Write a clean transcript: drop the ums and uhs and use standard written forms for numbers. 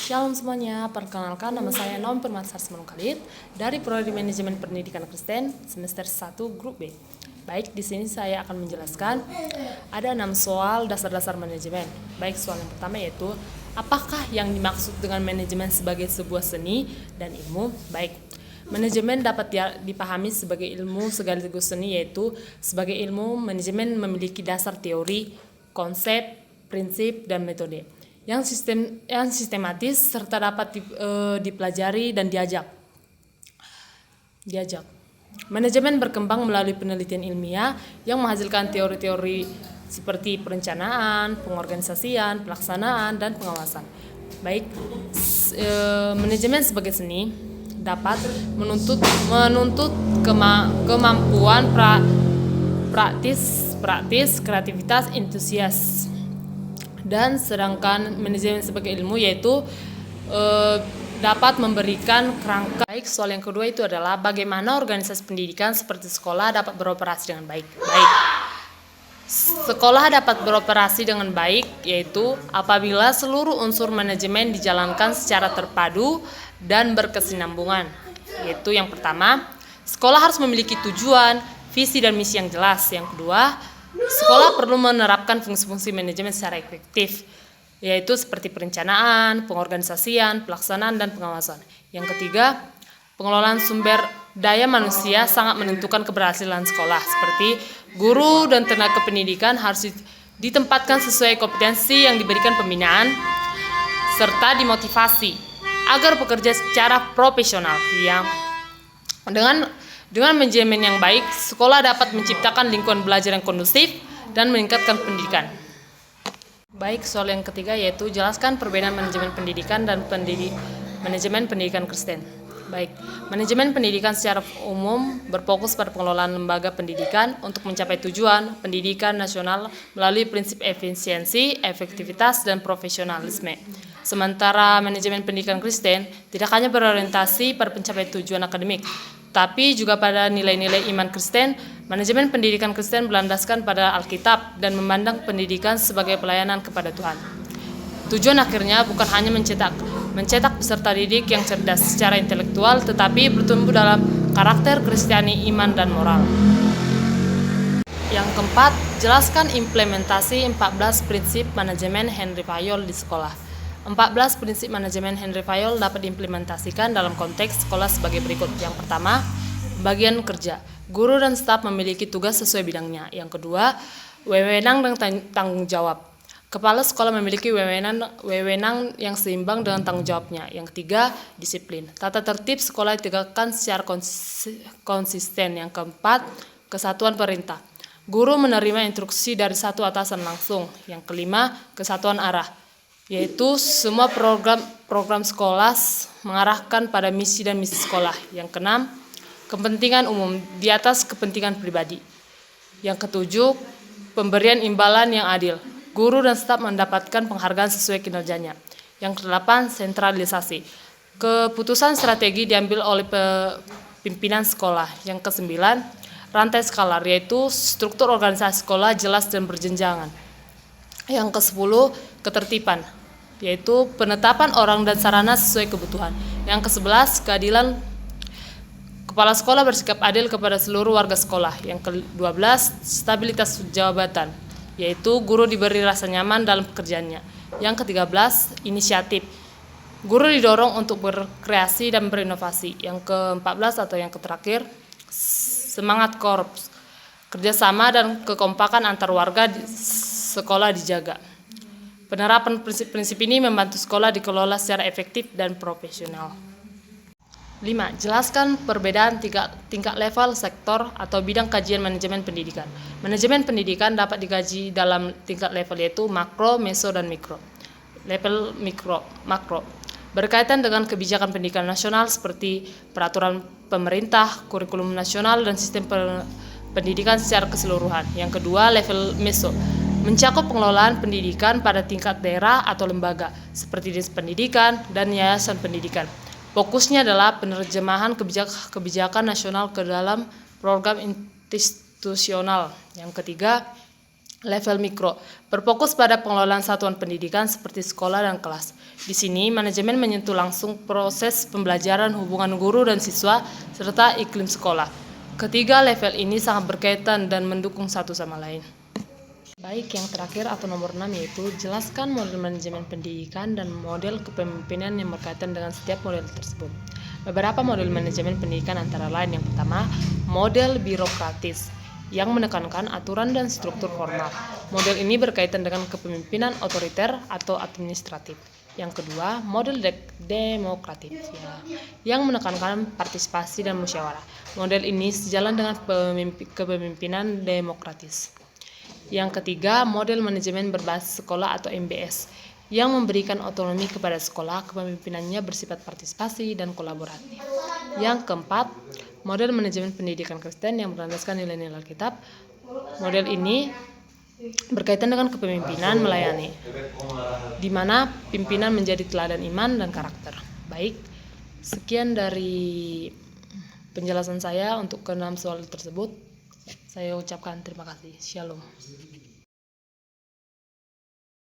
Shalom semuanya, perkenalkan nama saya Naum Permatasari Simanung Khalid dari Prodi Manajemen Pendidikan Kristen semester 1 Grup B. Baik, di sini saya akan menjelaskan ada 6 soal dasar-dasar manajemen. Baik, soal yang pertama yaitu apakah yang dimaksud dengan manajemen sebagai sebuah seni dan ilmu? Baik, manajemen dapat dipahami sebagai ilmu sekaligus seni, yaitu sebagai ilmu manajemen memiliki dasar teori, konsep, prinsip, dan metode yang sistematis serta dapat dipelajari dan diajak. Manajemen berkembang melalui penelitian ilmiah yang menghasilkan teori-teori seperti perencanaan, pengorganisasian, pelaksanaan, dan pengawasan. Baik, manajemen sebagai seni dapat menuntut kemampuan praktis, kreativitas, entusias. Dan sedangkan manajemen sebagai ilmu yaitu dapat memberikan kerangka. Baik, soal yang kedua itu adalah bagaimana organisasi pendidikan seperti sekolah dapat beroperasi dengan baik. Sekolah dapat beroperasi dengan baik yaitu apabila seluruh unsur manajemen dijalankan secara terpadu dan berkesinambungan. Yaitu yang pertama, sekolah harus memiliki tujuan, visi dan misi yang jelas. Yang kedua, sekolah perlu menerapkan fungsi-fungsi manajemen secara efektif, yaitu seperti perencanaan, pengorganisasian, pelaksanaan, dan pengawasan. Yang ketiga, pengelolaan sumber daya manusia sangat menentukan keberhasilan sekolah, seperti guru dan tenaga pendidikan harus ditempatkan sesuai kompetensi yang diberikan pembinaan, serta dimotivasi agar bekerja secara profesional. Dengan manajemen yang baik, sekolah dapat menciptakan lingkungan belajar yang kondusif dan meningkatkan pendidikan. Baik, soal yang ketiga yaitu jelaskan perbedaan manajemen pendidikan dan manajemen pendidikan Kristen. Baik, manajemen pendidikan secara umum berfokus pada pengelolaan lembaga pendidikan untuk mencapai tujuan pendidikan nasional melalui prinsip efisiensi, efektivitas, dan profesionalisme. Sementara manajemen pendidikan Kristen tidak hanya berorientasi pada pencapaian tujuan akademik, tapi juga pada nilai-nilai iman Kristen. Manajemen pendidikan Kristen berlandaskan pada Alkitab dan memandang pendidikan sebagai pelayanan kepada Tuhan. Tujuan akhirnya bukan hanya mencetak peserta didik yang cerdas secara intelektual, tetapi bertumbuh dalam karakter Kristiani, iman, dan moral. Yang keempat, jelaskan implementasi 14 prinsip manajemen Henry Fayol di sekolah. 14 prinsip manajemen Henry Fayol dapat diimplementasikan dalam konteks sekolah sebagai berikut. Yang pertama, bagian kerja. Guru dan staf memiliki tugas sesuai bidangnya. Yang kedua, wewenang dan tanggung jawab. Kepala sekolah memiliki wewenang yang seimbang dengan tanggung jawabnya. Yang ketiga, disiplin. Tata tertib sekolah ditegakkan secara konsisten. Yang keempat, kesatuan perintah. Guru menerima instruksi dari satu atasan langsung. Yang kelima, kesatuan arah, yaitu semua program sekolah mengarahkan pada misi dan misi sekolah. Yang keenam, kepentingan umum di atas kepentingan pribadi. Yang ketujuh, pemberian imbalan yang adil. Guru dan staf mendapatkan penghargaan sesuai kinerjanya. Yang kedelapan, sentralisasi. Keputusan strategi diambil oleh pimpinan sekolah. Yang kesembilan, rantai skalar, yaitu struktur organisasi sekolah jelas dan berjenjangan. Yang kesepuluh, ketertiban, yaitu penetapan orang dan sarana sesuai kebutuhan. Yang ke-11, keadilan. Kepala sekolah bersikap adil kepada seluruh warga sekolah. Yang ke-12, stabilitas jabatan, yaitu guru diberi rasa nyaman dalam pekerjaannya. Yang ke-13, inisiatif. Guru didorong untuk berkreasi dan berinovasi. Yang ke-14 atau yang terakhir, semangat korps. Kerjasama dan kekompakan antar warga sekolah dijaga. Penerapan prinsip-prinsip ini membantu sekolah dikelola secara efektif dan profesional. 5. Jelaskan perbedaan tingkat level, sektor, atau bidang kajian manajemen pendidikan. Manajemen pendidikan dapat dikaji dalam tingkat level yaitu makro, meso, dan mikro. Level makro berkaitan dengan kebijakan pendidikan nasional seperti peraturan pemerintah, kurikulum nasional, dan sistem pendidikan secara keseluruhan. Yang kedua, level meso mencakup pengelolaan pendidikan pada tingkat daerah atau lembaga seperti dinas pendidikan dan yayasan pendidikan. Fokusnya adalah penerjemahan kebijakan nasional ke dalam program institusional. Yang ketiga, Level mikro berfokus pada pengelolaan satuan pendidikan seperti sekolah dan kelas. Di sini, manajemen menyentuh langsung proses pembelajaran, hubungan guru dan siswa, serta iklim sekolah. Ketiga level ini sangat berkaitan dan mendukung satu sama lain. Baik, yang terakhir atau nomor 6 yaitu jelaskan model manajemen pendidikan dan model kepemimpinan yang berkaitan dengan setiap model tersebut. Beberapa model manajemen pendidikan antara lain yang pertama, model birokratis yang menekankan aturan dan struktur formal. Model ini berkaitan dengan kepemimpinan otoriter atau administratif. Yang kedua, model demokratif yang menekankan partisipasi dan musyawarah. Model ini sejalan dengan kepemimpinan demokratis. Yang ketiga, model manajemen berbasis sekolah atau MBS yang memberikan otonomi kepada sekolah, kepemimpinannya bersifat partisipasi dan kolaboratif. Yang keempat, model manajemen pendidikan Kristen yang berlandaskan nilai-nilai Alkitab. Model ini berkaitan dengan kepemimpinan melayani, di mana pimpinan menjadi teladan iman dan karakter. Baik, sekian dari penjelasan saya untuk ke-6 soal tersebut. Saya ucapkan terima kasih. Shalom.